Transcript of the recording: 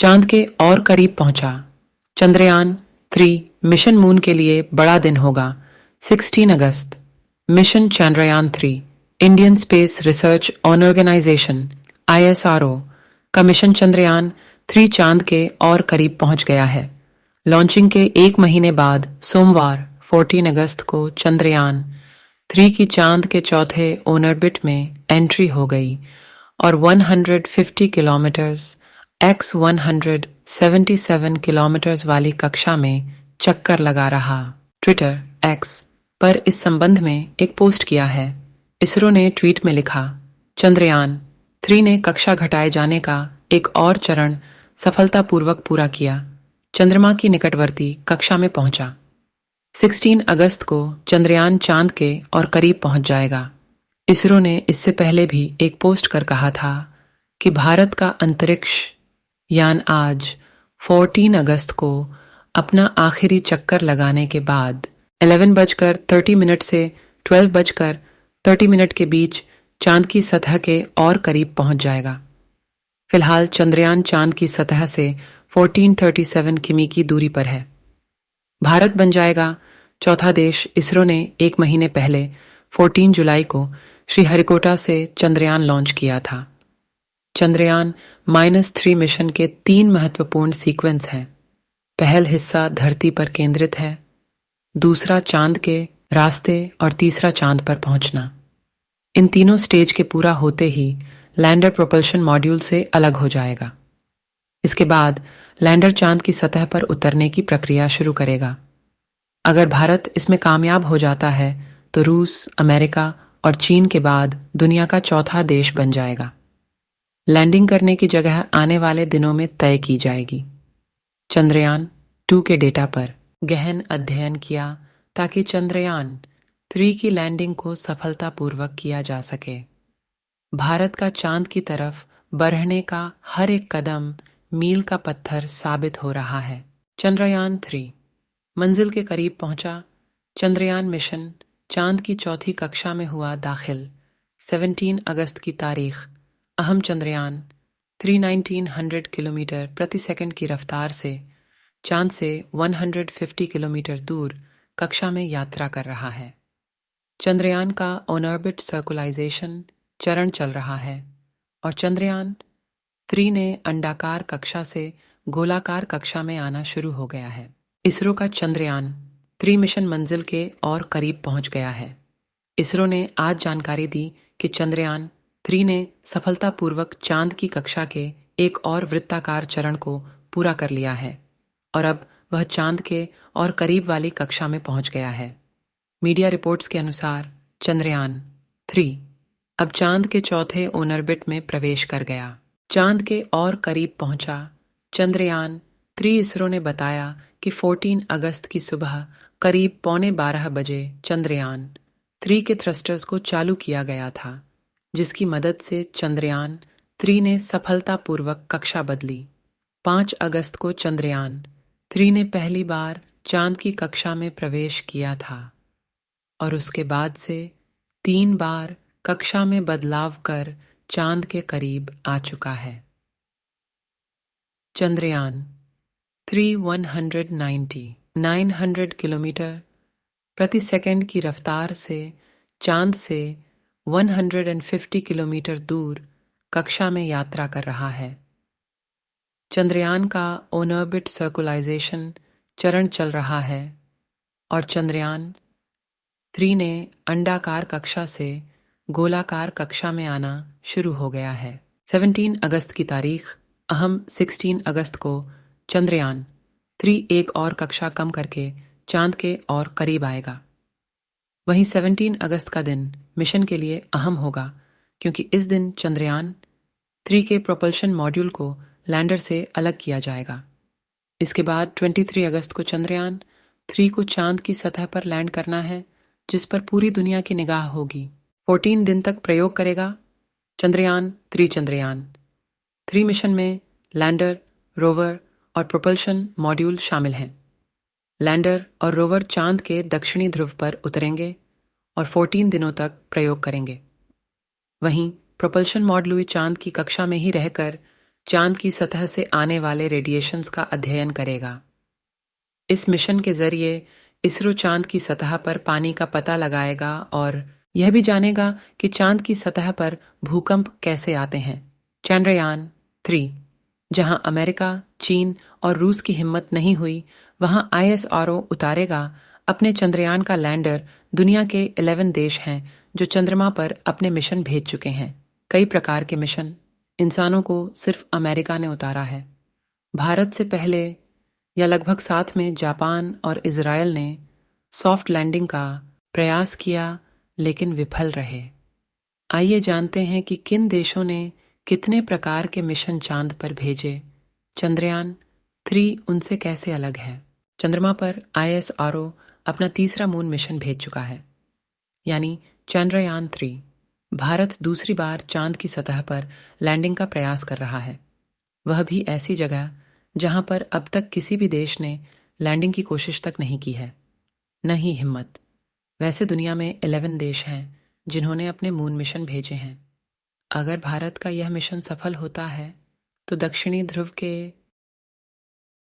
चांद के और करीब पहुंचा। चंद्रयान 3 मिशन मून के लिए बड़ा दिन होगा। 16 अगस्त mission Chandrayaan 3 Indian space research organisation ISRO का मिशन चंद्रयान 3 चांद के और करीब पहुंच गया है। लॉन्चिंग के एक महीने बाद सोमवार 14 अगस्त को चंद्रयान 3 की चांद के चौथे ऑर्बिट में एंट्री हो गई और 150 किलोमीटर्स x 177 किलोमीटर्स वाली कक्षा में चक्कर लगा रहा। ट्विटर X पर इस संबंध में एक पोस्ट किया है। इसरो ने ट्वीट में लिखा, चंद्रयान 3 ने कक्षा घटाए जाने का एक और चरण सफलतापूर्वक पूरा किया। चंद्रमा की निकटवर्ती कक्षा में पहुंचा। 16 अगस्त को चंद्रयान चांद के और करीब पहुंच जाएगा। इसरो ने इससे पहले भी एक पोस्ट कर कहा था कि भारत का अंतरिक्ष यान आज 14 अगस्त को अपना आखिरी चक्कर लगाने के बाद 11:30 से 12:30 के बीच चांद की सतह के और करीब पहुंच जाएगा। फिलहाल चंद्रयान चांद की सतह से 1437 किमी की दूरी पर है। भारत बन जाएगा चौथा देश। इसरो ने एक महीने पहले 14 जुलाई को श्रीहरिकोटा से चंद्रयान लॉन्च किया था। चंद्रयान -3 मिशन के 3 महत्वपूर्ण सीक्वेंस हैं। पहला हिस्सा धरती पर केंद्रित है, दूसरा चांद के रास्ते और तीसरा चांद पर पहुंचना। इन तीनों स्टेज के पूरा होते ही लैंडर प्रोपल्शन मॉड्यूल से अलग हो जाएगा। इसके बाद लैंडर चांद की सतह पर उतरने की प्रक्रिया शुरू करेगा। अगर भारत इसमें कामयाब हो जाता है तो रूस, अमेरिका और चीन के बाद दुनिया का चौथा देश बन जाएगा। लैंडिंग करने की जगह आने वाले दिनों में तय की जाएगी। चंद्रयान 2 के डेटा पर गहन अध्ययन किया ताकि चंद्रयान 3 की लैंडिंग को सफलतापूर्वक किया जा सके। भारत का चांद की तरफ बढ़ने का हर एक कदम मील का पत्थर साबित हो रहा है। चंद्रयान 3 मंजिल के करीब पहुंचा। चंद्रयान मिशन चांद की चौथी कक्षा में हुआ दाखिल। 17 अगस्त की तारीख अहम चंद्रयान 3 किलोमीटर प्रति सेकंड की रफ्तार से चांद से 150 किलोमीटर दूर कक्षा में यात्रा कर रहा है। चंद्रयान का ऑन ऑर्बिट सर्कुलाइजेशन चरण चल रहा है और चंद्रयान 3 ने अंडाकार कक्षा से गोलाकार कक्षा में आना शुरू हो गया है। इसरो का चंद्रयान 3 मिशन मंजिल के और करीब पहुंच गया है। इसरो ने आज जानकारी दी कि चंद्रयान 3 ने सफलतापूर्वक चांद की कक्षा के एक और वृत्ताकार चरण को पूरा कर लिया है और अब वह चांद के और करीब वाली कक्षा में पहुंच गया है। मीडिया रिपोर्ट्स के अनुसार चंद्रयान 3 अब चांद के चौथे ऑर्बिट में प्रवेश कर गया। चांद के और करीब पहुंचा। चंद्रयान 3 इसरो ने बताया कि 14 अगस्त की सुबह करीब 11:15 बजे चंद्रयान 3 के थ्रस्टर्स को चालू किया गया था, जिसकी मदद से चंद्रयान 3 ने सफलतापूर्वक कक्षा बदली। 5 अगस्त को चंद्रयान 3 ने पहली बार चांद की कक्षा में प्रवेश किया था और उसके बाद से 3 बार कक्षा में बदलाव कर चांद के करीब आ चुका है। चंद्रयान 3 900 किलोमीटर प्रति सेकंड की रफ्तार से चांद से 150 किलोमीटर दूर कक्षा में यात्रा कर रहा है। चंद्रयान का ऑन ऑर्बिट सर्कुलाइजेशन चरण चल रहा है और चंद्रयान 3 ने अंडाकार कक्षा से गोलाकार कक्षा में आना शुरू हो गया है। 17 अगस्त की तारीख अहम 16 अगस्त को चंद्रयान 3 एक और कक्षा कम करके चांद के और करीब आएगा। वहीं 17 अगस्त का दिन मिशन के लिए अहम होगा क्योंकि इस दिन चंद्रयान 3 के प्रोपल्शन मॉड्यूल को लैंडर से अलग किया जाएगा। इसके बाद 23 अगस्त को चंद्रयान 3 को चांद की सतह पर लैंड करना है, जिस पर पूरी दुनिया की निगाह होगी। 14 दिन तक प्रयोग करेगा चंद्रयान 3 मिशन में लैंडर, रोवर और प्रोपल्शन मॉड्यूल शामिल हैं। लैंडर और रोवर चांद के दक्षिणी ध्रुव पर उतरेंगे और 14 दिनों तक प्रयोग करेंगे। वहीं प्रोपल्शन मॉड्यूल चांद की कक्षा में ही रहकर चांद की सतह से आने वाले रेडिएशंस का अध्ययन करेगा। इस मिशन के जरिए इसरो चांद की सतह पर पानी का पता लगाएगा और यह भी जानेगा कि चांद की सतह पर भूकंप कैसे आते हैं। चंद्रयान-3, जहां अमेरिका, चीन और रूस की हिम्मत नहीं हुई, वहां ISRO उतारेगा अपने चंद्रयान का लैंडर। दुनिया के 11 देश हैं जो चंद्रमा पर अपने मिशन भेज चुके हैं। कई प्रकार के मिशन। इंसानों को सिर्फ अमेरिका ने उतारा है। भारत से पहले या लगभग साथ में जापान और इजराइल ने सॉफ्ट लैंडिंग का प्रयास किया, लेकिन विफल रहे। आइए जानते हैं कि किन देशों ने कितने प्रकार के मिशन चांद पर भेजे। चंद्रयान-3 उनसे कैसे अलग है। चंद्रमा पर ISRO अपना तीसरा मून मिशन भेज चुका है, यानी चंद्रयान-3। भारत दूसरी बार चांद की सतह पर लैंडिंग का प्रयास कर रहा है, वह भी ऐसी जगह जहां पर अब तक किसी भी देश ने लैंडिंग की कोशिश तक नहीं की है, न ही हिम्मत। वैसे दुनिया में 11 देश हैं जिन्होंने अपने मून मिशन भेजे हैं। अगर भारत का यह मिशन सफल होता है तो दक्षिणी ध्रुव के